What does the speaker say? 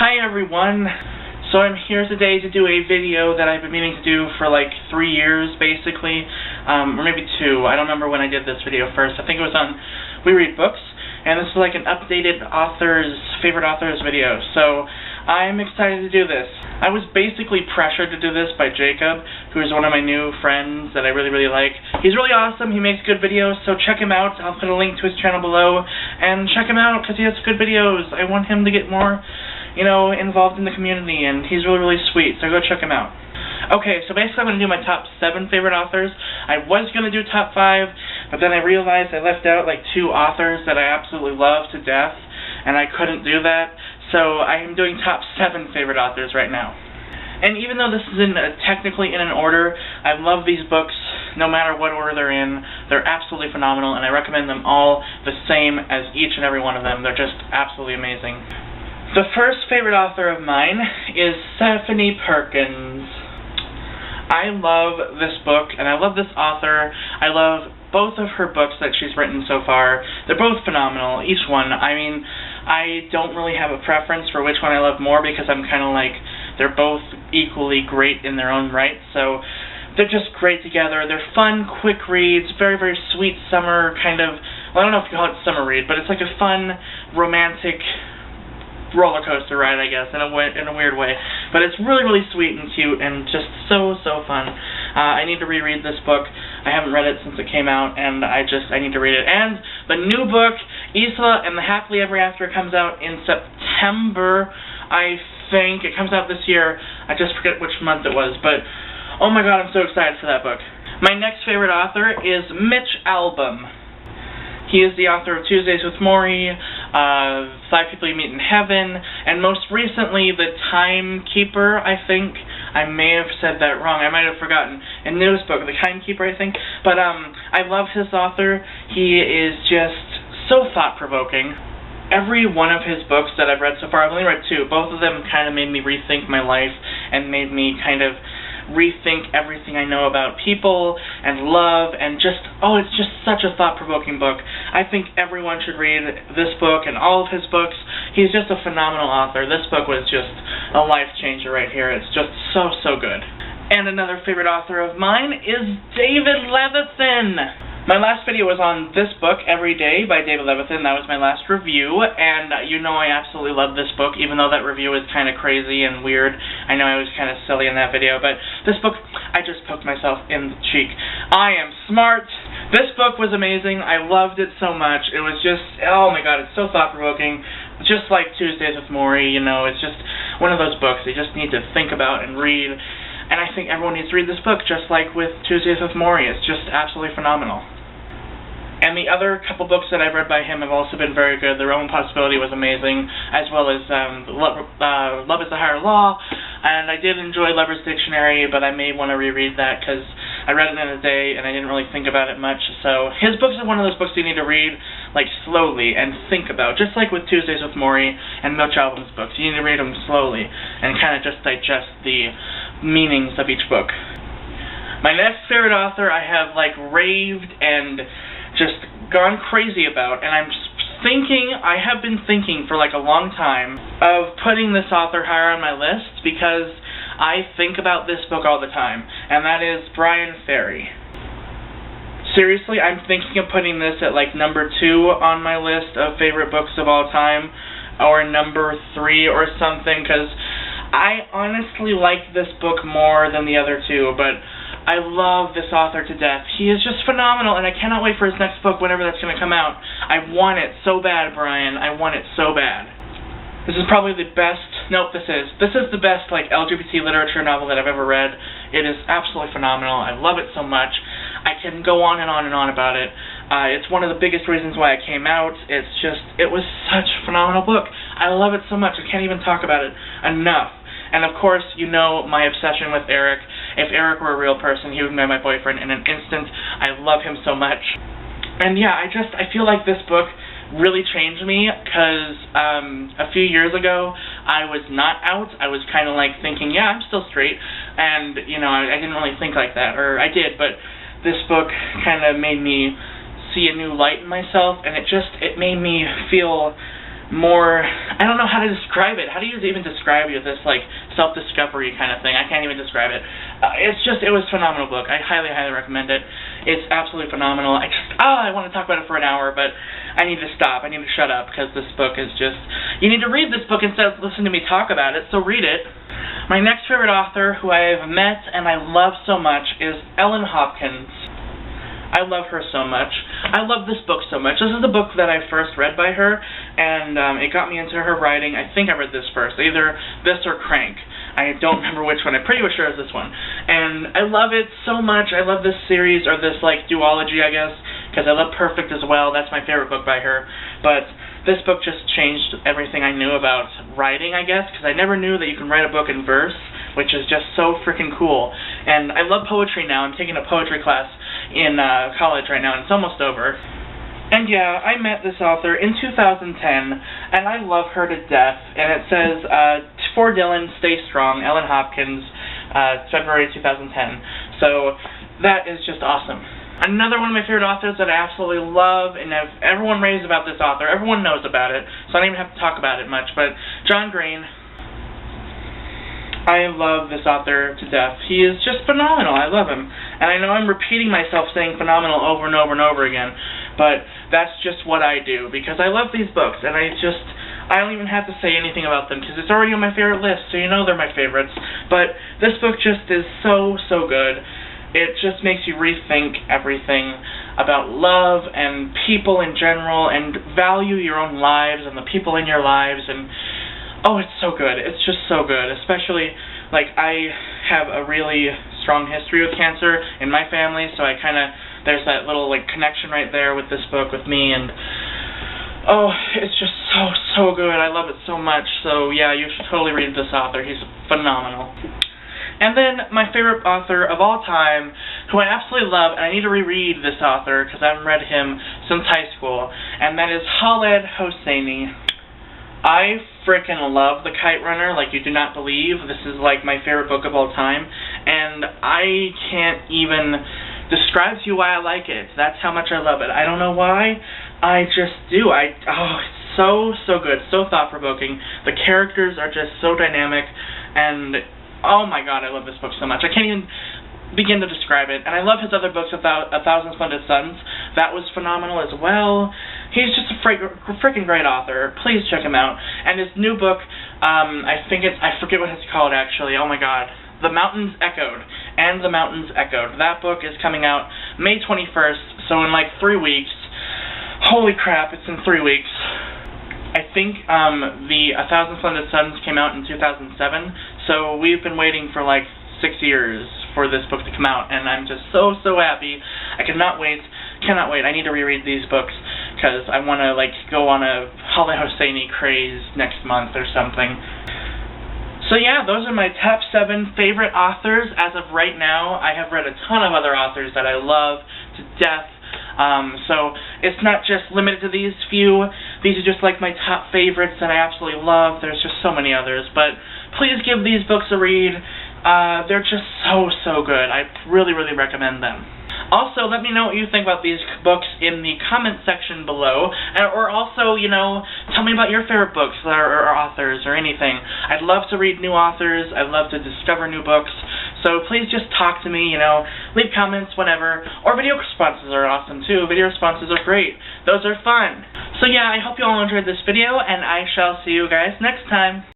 Hi everyone! So I'm here today to do a video that I've been meaning to do for like 3 years basically, or maybe 2. I don't remember when I did this video first. I think it was on We Read Books, and this is like an updated favorite authors video. So I'm excited to do this. I was basically pressured to do this by Jacob, who is one of my new friends that I really like. He's really awesome. He makes good videos, so check him out. I'll put a link to his channel below, and check him out because he has good videos. I want him to get more, involved in the community, and he's really sweet, so go check him out. Okay, so basically I'm going to do my top 7 favorite authors. I was going to do top 5, but then I realized I left out like 2 authors that I absolutely love to death, and I couldn't do that, so I am doing top 7 favorite authors right now. And even though this isn't technically in an order, I love these books no matter what order they're in. They're absolutely phenomenal, and I recommend them all the same as each and every one of them. They're just absolutely amazing. The first favorite author of mine is Stephanie Perkins. I love this book, and I love this author. I love both of her books that she's written so far. They're both phenomenal, each one. I mean, I don't really have a preference for which one I love more because I'm kind of like, they're both equally great in their own right, so they're just great together. They're fun, quick reads, very sweet summer kind of, well, I don't know if you call it summer read, but it's like a fun, romantic roller coaster ride, I guess, in a weird way. But it's really sweet and cute and just so fun. I need to reread this book. I haven't read it since it came out, and I need to read it. And the new book, Isla and the Happily Ever After, comes out in September, I think. It comes out this year. I just forget which month it was, but oh my god, I'm so excited for that book. My next favorite author is Mitch Albo. He is the author of Tuesdays with Morrie, 5 People You Meet in Heaven, and most recently, The Timekeeper, I think. I may have said that wrong. I might have forgotten. A news book, The Timekeeper, I think. But I love his author. He is just so thought-provoking. Every one of his books that I've read so far, I've only read 2. Both of them kind of made me rethink my life and made me kind of rethink everything I know about people and love, and just, it's just such a thought-provoking book. I think everyone should read this book and all of his books. He's just a phenomenal author. This book was just a life-changer right here. It's just so good. And another favorite author of mine is David Levithan. My last video was on this book, Every Day, by David Levithan. That was my last review, and I absolutely love this book, even though that review is kind of crazy and weird. I know I was kind of silly in that video, but this book, I just poked myself in the cheek. I am smart. This book was amazing. I loved it so much. It was just, oh my god, it's so thought-provoking. Just like Tuesdays with Morrie, it's just one of those books you just need to think about and read. And I think everyone needs to read this book, just like with Tuesdays with Morrie. It's just absolutely phenomenal. And the other couple books that I've read by him have also been very good. Their Own Possibility was amazing, as well as Love is the Higher Law. And I did enjoy Lover's Dictionary, but I may want to reread that because I read it in a day and I didn't really think about it much. So his books are one of those books you need to read like slowly and think about, just like with Tuesdays with Morrie and Mitch Albo's books. You need to read them slowly and kind of just digest the meanings of each book. My next favorite author I have like raved and just gone crazy about, and I have been thinking for like a long time of putting this author higher on my list because I think about this book all the time, and that is Ferry. Seriously, I'm thinking of putting this at like number 2 on my list of favorite books of all time, or number 3 or something, because I honestly like this book more than the other 2, but I love this author to death. He is just phenomenal, and I cannot wait for his next book, whenever that's going to come out. I want it so bad, Brian. I want it so bad. This is probably the best, this is the best, like, LGBT literature novel that I've ever read. It is absolutely phenomenal. I love it so much. I can go on and on about it. It's one of the biggest reasons why it came out. It was such a phenomenal book. I love it so much. I can't even talk about it enough. And of course, my obsession with Eric. If Eric were a real person, he would be my boyfriend in an instant. I love him so much. And yeah, I feel like this book really changed me, because a few years ago, I was not out. I was kind of like thinking, yeah, I'm still straight. And, I didn't really think like that. Or I did, but this book kind of made me see a new light in myself, and it made me feel more, I don't know how to describe it. How do you even describe this, like, self-discovery kind of thing? I can't even describe it. It was a phenomenal book. I highly, highly recommend it. It's absolutely phenomenal. I want to talk about it for an hour, but I need to stop. I need to shut up, because this book is just, you need to read this book instead of listening to me talk about it, so read it. My next favorite author, who I have met and I love so much, is Hopkins. I love her so much. I love this book so much. This is the book that I first read by her, and it got me into her writing. I think I read this first, either this or Crank. I don't remember which one. I'm pretty sure it's this one. And I love it so much. I love this series, or this, like, duology, I guess, because I love Perfect as well. That's my favorite book by her. But this book just changed everything I knew about writing, I guess, because I never knew that you can write a book in verse, which is just so freaking cool. And I love poetry now. I'm taking a poetry class in college right now, and it's almost over. And yeah, I met this author in 2010, and I love her to death. And it says, for Dylan, stay strong, Ellen Hopkins, February 2010. So that is just awesome. Another one of my favorite authors that I absolutely love, and everyone raves about this author. Everyone knows about it, so I don't even have to talk about it much. But John Green, I love this author to death. He is just phenomenal. I love him. And I know I'm repeating myself saying phenomenal over and over and over again, but that's just what I do, because I love these books, and I don't even have to say anything about them, because it's already on my favorite list, so you know they're my favorites. But this book just is so, so good. It just makes you rethink everything about love and people in general, and value your own lives and the people in your lives, and oh, it's so good. It's just so good. Especially, like, I have a really strong history with cancer in my family, so there's that little, like, connection right there with this book with me, and oh, it's just so, so good. I love it so much. So yeah, you should totally read this author. He's phenomenal. And then my favorite author of all time, who I absolutely love, and I need to reread this author because I haven't read him since high school, and that is Khaled Hosseini. I frickin' love The Kite Runner like you do not believe. This is like my favorite book of all time, and I can't even describe to you why I like it. That's how much I love it. I don't know why. I just do. It's so, so good. So thought-provoking. The characters are just so dynamic, and oh my god, I love this book so much. I can't even begin to describe it. And I love his other books, A Thousand Splendid Suns. That was phenomenal as well. He's just a freaking great author. Please check him out. And his new book, I forget what it's called actually. Oh my god. The Mountains Echoed. And The Mountains Echoed. That book is coming out May 21st, so in like 3 weeks. Holy crap, it's in 3 weeks. I think the A Thousand Splendid Suns came out in 2007, so we've been waiting for like 6 years for this book to come out, and I'm just so, so happy. I cannot wait. I need to reread these books, because I want to, like, go on a Khaled Hosseini craze next month or something. So yeah, those are my top 7 favorite authors as of right now. I have read a ton of other authors that I love to death, so it's not just limited to these few. These are just like my top favorites that I absolutely love. There's just so many others, but please give these books a read. They're just so, so good. I really, really recommend them. Also, let me know what you think about these books in the comment section below, or also, you know, tell me about your favorite books or authors or anything. I'd love to read new authors. I'd love to discover new books. So please just talk to me, you know, leave comments, whatever. Or video responses are awesome too. Video responses are great. Those are fun. So yeah, I hope you all enjoyed this video, and I shall see you guys next time.